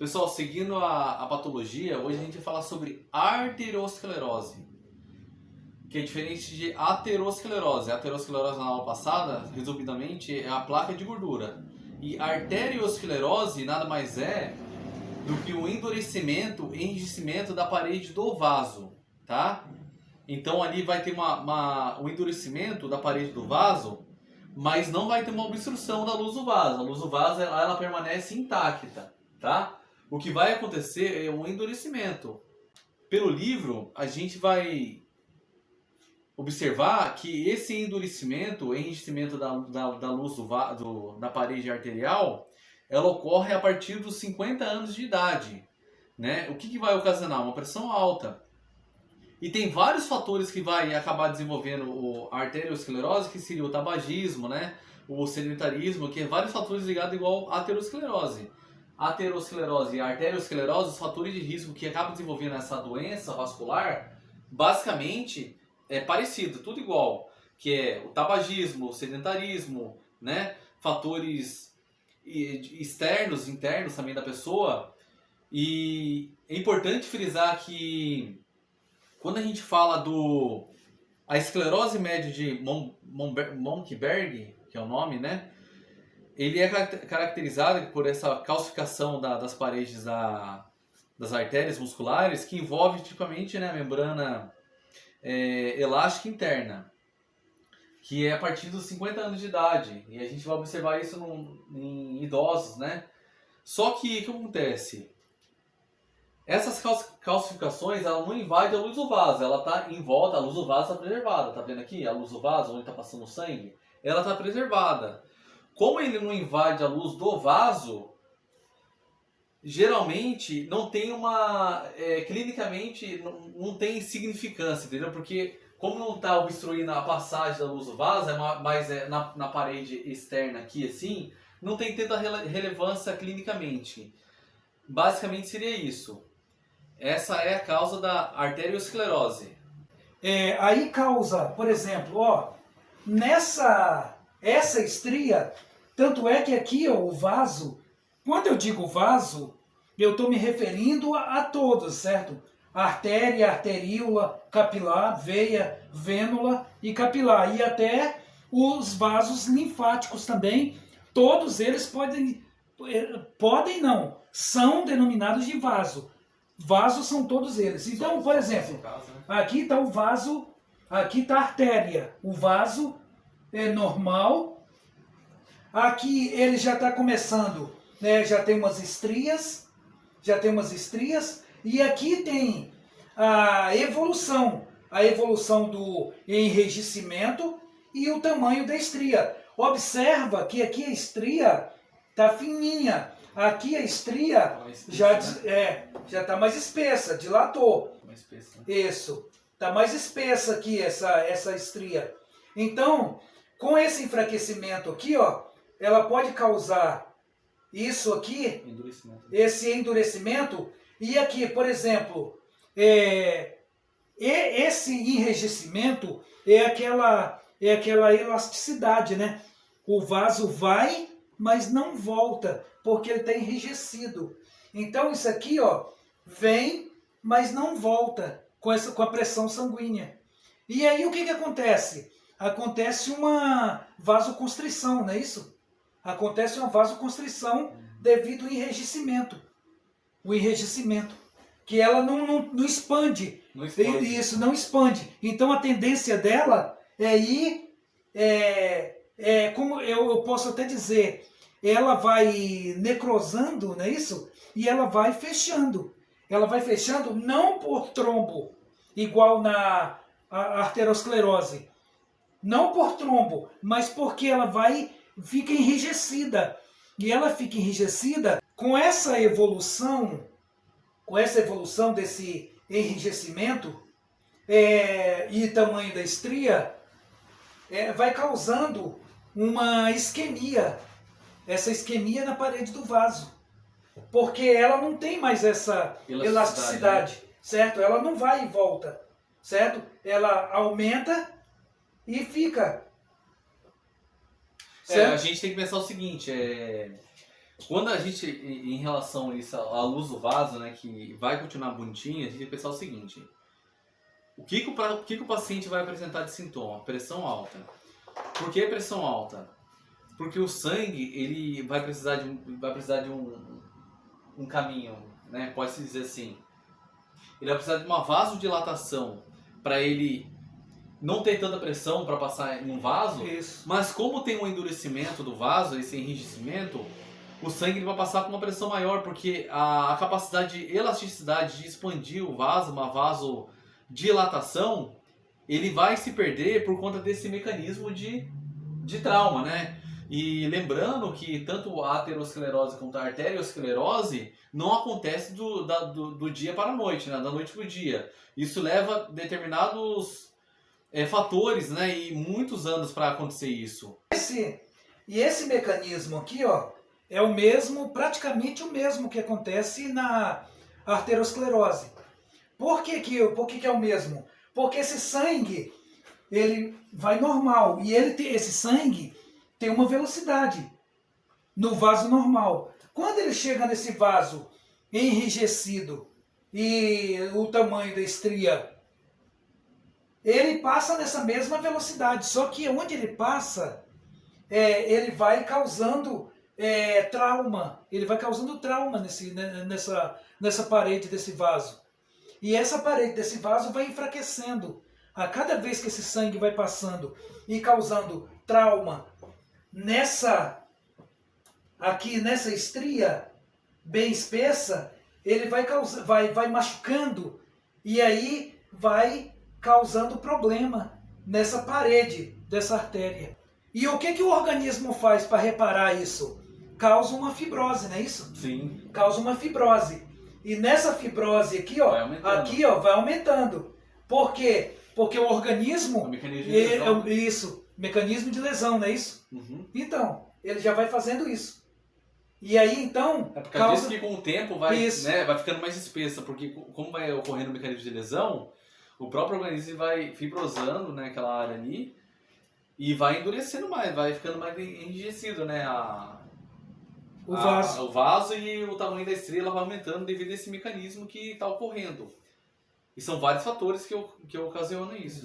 Pessoal, seguindo a patologia, hoje a gente vai falar sobre arteriosclerose, que é diferente de aterosclerose. A aterosclerose na aula passada, resumidamente, é a placa de gordura. E arteriosclerose nada mais é do que o endurecimento, enrijecimento da parede do vaso, tá? Então ali vai ter um endurecimento da parede do vaso, mas não vai ter uma obstrução da luz do vaso. A luz do vaso ela permanece intacta, tá? O que vai acontecer é um endurecimento. Pelo livro, a gente vai observar que esse endurecimento, o enrijecimento da luz da parede arterial, ela ocorre a partir dos 50 anos de idade, né? O que vai ocasionar? Uma pressão alta. E tem vários fatores que vai acabar desenvolvendo a arteriosclerose, que seria o tabagismo, né? O sedentarismo, que é vários fatores ligados igual à aterosclerose. A aterosclerose e a arteriosclerose, os fatores de risco que acabam desenvolvendo essa doença vascular, basicamente é parecido, tudo igual, que é o tabagismo, o sedentarismo, né? Fatores externos, internos também da pessoa. E é importante frisar que quando a gente fala a esclerose média de Monckeberg, que é o nome, né? Ele é caracterizado por essa calcificação das paredes das artérias musculares, que envolve tipicamente, né, a membrana elástica interna, que é a partir dos 50 anos de idade. E a gente vai observar isso em idosos, né? Só que o que acontece? Essas calcificações, ela não invade a luz do vaso, ela está em volta, a luz do vaso está preservada. Tá vendo aqui? A luz do vaso, onde está passando o sangue, ela está preservada. Como ele não invade a luz do vaso, geralmente não tem clinicamente não tem significância, entendeu? Porque como não está obstruindo a passagem da luz do vaso, mas na parede externa aqui assim, não tem tanta relevância clinicamente. Basicamente seria isso. Essa é a causa da arteriosclerose. Aí causa, por exemplo, essa estria, tanto é que aqui o vaso, quando eu digo vaso, eu estou me referindo a todos, certo? Artéria, arteríola, capilar, veia, vênula e capilar. E até os vasos linfáticos também, todos eles não, são denominados de vaso. Vasos são todos eles. Então, por exemplo, aqui está o vaso, aqui está a artéria. O vaso é normal. Aqui ele já está começando, né, já tem umas estrias. E aqui tem a evolução do enrijecimento e o tamanho da estria. Observa que aqui a estria está fininha. Aqui a estria já está mais espessa, dilatou. Mais espessa, né? Isso. Está mais espessa aqui essa estria. Então, com esse enfraquecimento aqui, ela pode causar isso aqui, esse endurecimento. E aqui, por exemplo, esse enrijecimento é aquela elasticidade, né? O vaso vai, mas não volta, porque ele está enrijecido. Então isso aqui, vem, mas não volta com a pressão sanguínea. E aí o que acontece? Acontece uma vasoconstrição, não é isso? Acontece uma vasoconstrição devido ao enrijecimento. O enrijecimento. Que ela não expande. Não expande. Isso, não expande. Então a tendência dela é ir, como eu posso até dizer, ela vai necrosando, não é isso? E ela vai fechando. Ela vai fechando não por trombo, igual na arteriosclerose. Não por trombo, mas porque ela fica enrijecida. E ela fica enrijecida com essa evolução desse enrijecimento e tamanho da estria, vai causando uma isquemia. Essa isquemia na parede do vaso. Porque ela não tem mais essa elasticidade, né? Certo? Ela não vai e volta, certo? Ela aumenta e fica. A gente tem que pensar o seguinte, Quando a gente, em relação a isso, à luz do vaso, né, que vai continuar bonitinha, a gente tem que pensar o seguinte: o que o paciente vai apresentar de sintoma? Pressão alta. Por que pressão alta? Porque o sangue ele vai precisar de um caminho, né, pode-se dizer assim. Ele vai precisar de uma vasodilatação para ele não ter tanta pressão para passar em um vaso. Isso. Mas como tem um endurecimento do vaso, esse enrijecimento, o sangue ele vai passar com uma pressão maior, porque a capacidade de elasticidade de expandir o vaso, uma vasodilatação, ele vai se perder por conta desse mecanismo de trauma, né? E lembrando que tanto a aterosclerose quanto a arteriosclerose não acontece do dia para a noite, né? Da noite para o dia. Isso leva determinados fatores, né? E muitos anos para acontecer isso. Esse mecanismo aqui, ó, é o mesmo, praticamente o mesmo que acontece na arteriosclerose. Por que é o mesmo? Porque esse sangue, ele vai normal, e esse sangue tem uma velocidade no vaso normal. Quando ele chega nesse vaso enrijecido e o tamanho da estria, ele passa nessa mesma velocidade, só que onde ele passa, ele vai causando trauma. Ele vai causando trauma nessa parede desse vaso. E essa parede desse vaso vai enfraquecendo. A cada vez que esse sangue vai passando e causando trauma aqui nessa estria bem espessa, ele vai machucando e aí vai causando problema nessa parede dessa artéria. E o que o organismo faz para reparar isso? Causa uma fibrose, não é isso? Sim. Causa uma fibrose. E nessa fibrose aqui, ó, vai aumentando. Por quê? Porque o organismo... mecanismo de lesão. Isso, mecanismo de lesão, não é isso? Uhum. Então, ele já vai fazendo isso. E aí, então... É por causa disso que com o tempo vai ficando mais espessa, porque como vai ocorrendo o mecanismo de lesão, o próprio organismo vai fibrosando, né, aquela área ali, e vai endurecendo mais, vai ficando mais enrijecido, né, o vaso e o tamanho da estrela vai aumentando devido a esse mecanismo que está ocorrendo. E são vários fatores que ocasionam isso.